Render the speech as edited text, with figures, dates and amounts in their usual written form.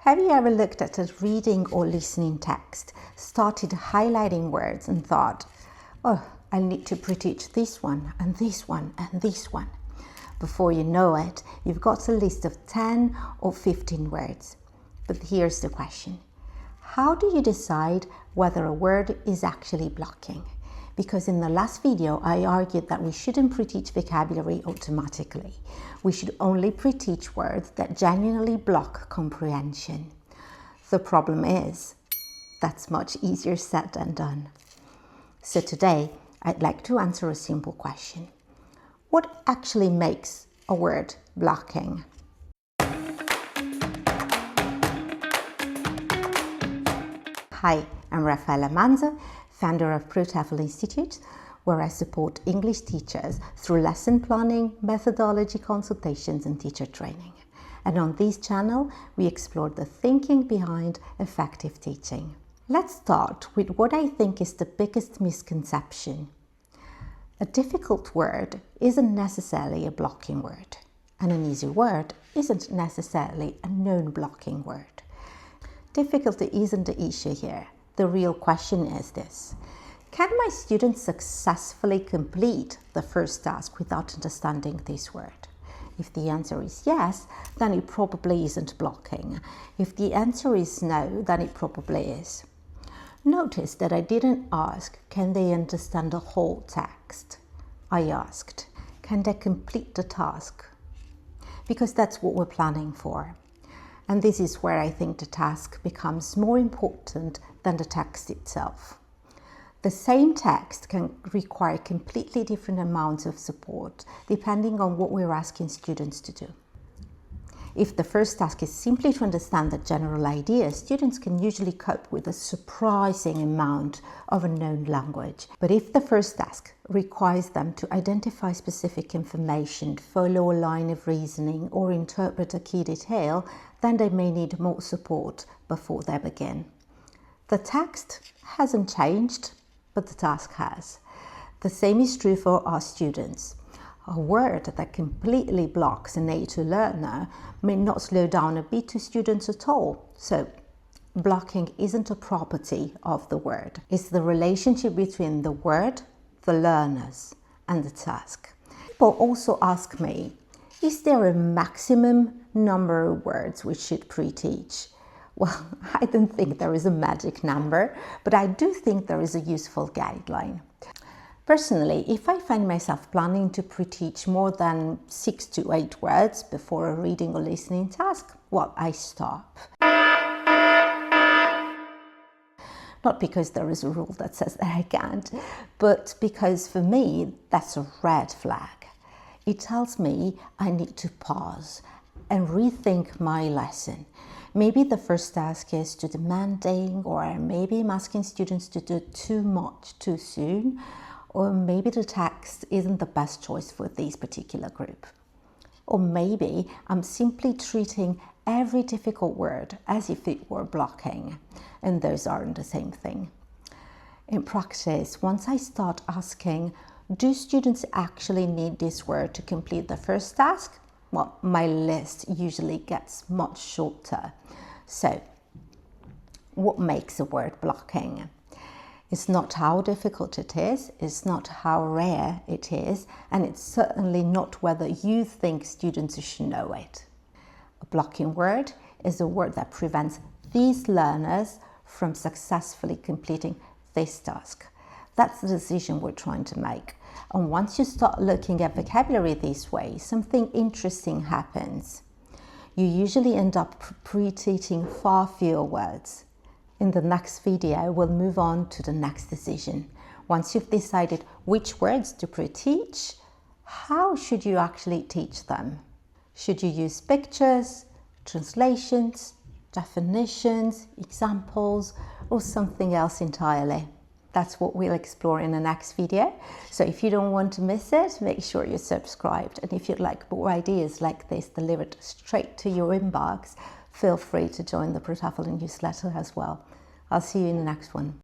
Have you ever looked at a reading or listening text, started highlighting words and thought, oh, I need to pre-teach this one and this one and this one. Before you know it, you've got a list of 10 or 15 words. But here's the question. How do you decide whether a word is actually blocking? Because in the last video, I argued that we shouldn't pre-teach vocabulary automatically. We should only pre-teach words that genuinely block comprehension. The problem is, that's much easier said than done. So today, I'd like to answer a simple question. What actually makes a word blocking? Hi, I'm Raffaella Manza, founder of ProTEFL Institute, where I support English teachers through lesson planning, methodology consultations and teacher training. And on this channel, we explore the thinking behind effective teaching. Let's start with what I think is the biggest misconception. A difficult word isn't necessarily a blocking word, and an easy word isn't necessarily a non-blocking word. Difficulty isn't the issue here. The real question is this. Can my students successfully complete the first task without understanding this word? If the answer is yes, then it probably isn't blocking. If the answer is no, then it probably is. Notice that I didn't ask, can they understand the whole text? I asked, can they complete the task? Because that's what we're planning for. And this is where I think the task becomes more important than the text itself. The same text can require completely different amounts of support depending on what we're asking students to do. If the first task is simply to understand the general idea, students can usually cope with a surprising amount of unknown language. But if the first task requires them to identify specific information, follow a line of reasoning, or interpret a key detail, then they may need more support before they begin. The text hasn't changed, but the task has. The same is true for our students. A word that completely blocks an A2 learner may not slow down a B2 student at all. So, blocking isn't a property of the word. It's the relationship between the word, the learners, and the task. People also ask me, is there a maximum number of words we should pre-teach? Well, I don't think there is a magic number, but I do think there is a useful guideline. Personally, if I find myself planning to pre-teach more than 6 to 8 words before a reading or listening task, well, I stop. Not because there is a rule that says that I can't, but because for me, that's a red flag. It tells me I need to pause and rethink my lesson. Maybe the first task is too demanding, or maybe I'm asking students to do too much too soon, or maybe the text isn't the best choice for this particular group. Or maybe I'm simply treating every difficult word as if it were blocking, and those aren't the same thing. In practice, once I start asking, do students actually need this word to complete the first task? Well, my list usually gets much shorter. So, what makes a word blocking? It's not how difficult it is, it's not how rare it is, and it's certainly not whether you think students should know it. A blocking word is a word that prevents these learners from successfully completing this task. That's the decision we're trying to make. And once you start looking at vocabulary this way, something interesting happens. You usually end up pre-teaching far fewer words. In the next video, we'll move on to the next decision. Once you've decided which words to pre-teach, how should you actually teach them? Should you use pictures, translations, definitions, examples, or something else entirely? That's what we'll explore in the next video. So if you don't want to miss it, make sure you're subscribed. And if you'd like more ideas like this delivered straight to your inbox, feel free to join the ProTEFL newsletter as well. I'll see you in the next one.